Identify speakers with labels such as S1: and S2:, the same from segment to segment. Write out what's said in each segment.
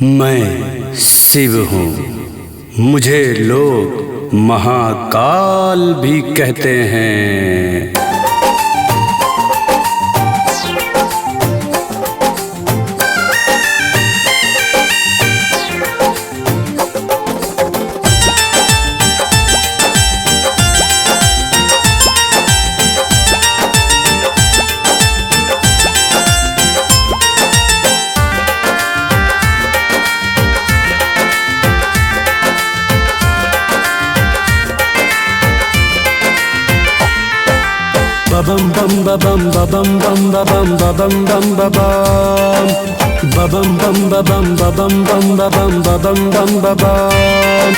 S1: मैं शिव हूँ, मुझे लोग महाकाल भी कहते हैं। Babam bam babam babam bam babam babam bam babam babam bam babam babam bam babam babam bam babam।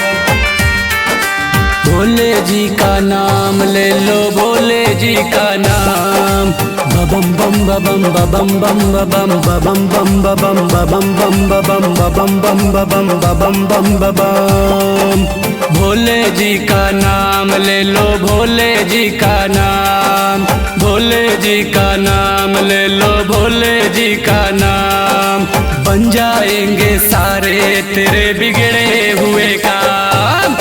S1: Bhole ji का नाम ले लो, भोले जी का नाम। babam bam babam babam bam babam babam bam babam babam bam babam babam bam babam babam bam babam। Bhole ji का नाम ले लो, भोले जी का नाम। भोले जी का नाम ले लो, भोले जी का नाम। बन जाएंगे सारे तेरे बिगड़े हुए काम।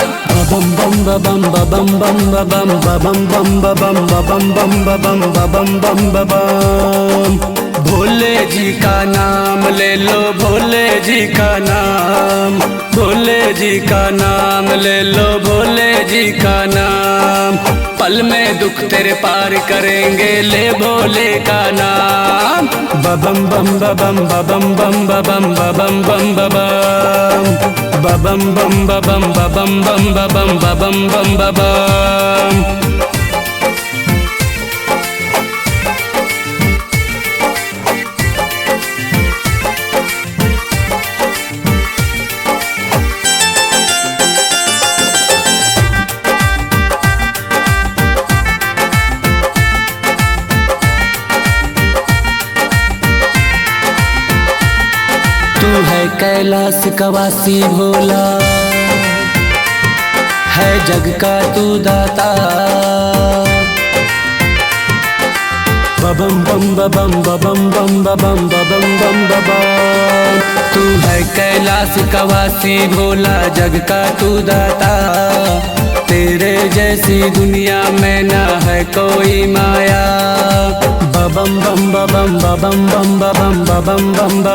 S1: बम बम बम बम बम बम बम बम बम बम बम बम बम बम बम। भोले जी का नाम ले लो, भोले जी का नाम। भोले जी का नाम ले लो, भोले जी का नाम। पल में दुख तेरे पार करेंगे, ले भोले का नाम। बम बम बम बम बम बम बम बम बम बम बम बम बम बम बम बम बम। तू है कैलाश का वासी भोला, है जग का तू दाता। बम बम बम बम बम बम बम बम बम। तू है कैलाश का वासी भोला, जग का तू दाता। तेरे जैसी दुनिया में ना है कोई माया। बम बम बम बम बम बम बम बम बम बम बम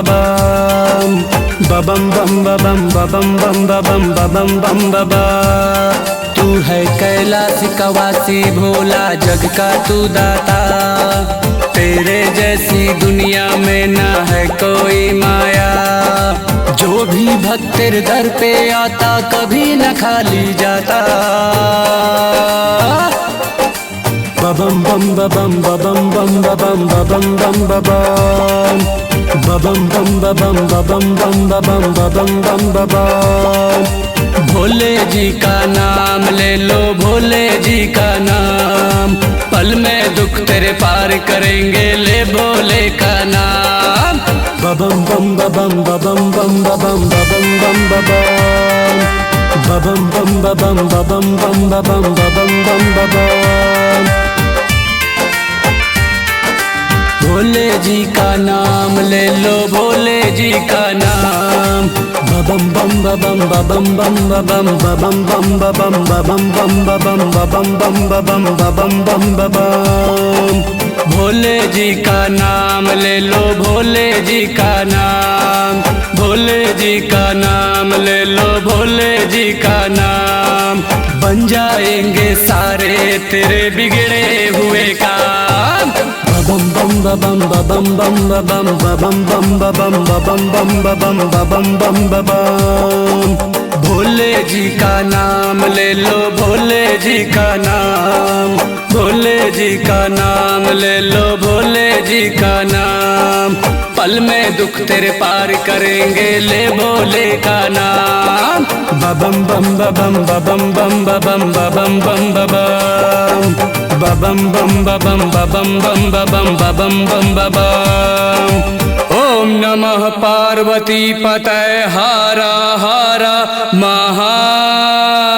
S1: बम बम बम बम बम। तू है कैलाश का वासी भोला, जग का तू दाता। तेरे जैसी दुनिया में ना है कोई माया। जो भी भक्त तेरे दर पे आता, कभी न खाली जाता। बम बम बम बम बम बम बम बम बम बम बम बम बम बम। भोले जी का नाम ले लो, भोले जी का नाम। पल में दुख तेरे पार करेंगे, ले भोले का नाम। बम बम बम बम बम बम बम बम बम बम बम बम। भोले जी का नाम ले लो, भोले जी का नाम। बम बम बम बम बम बम बम बम बम बम बम। भोले जी का नाम ले लो, भोले जी का नाम। भोले जी का नाम ले लो, भोले जी का नाम। बन जाएंगे सारे तेरे बिगड़े हुए काम। बम बम बम बम बम बम बम बम बम। भोले जी का नाम ले लो, भोले जी का नाम। भोले जी का नाम ले लो, भोले जी का नाम। पल में दुख तेरे पार करेंगे, ले भोले का नाम। बम बम बम बम बम बम बम बम बम बम बम बम बम। ओम नमः पार्वती पतये हर हर महादेव।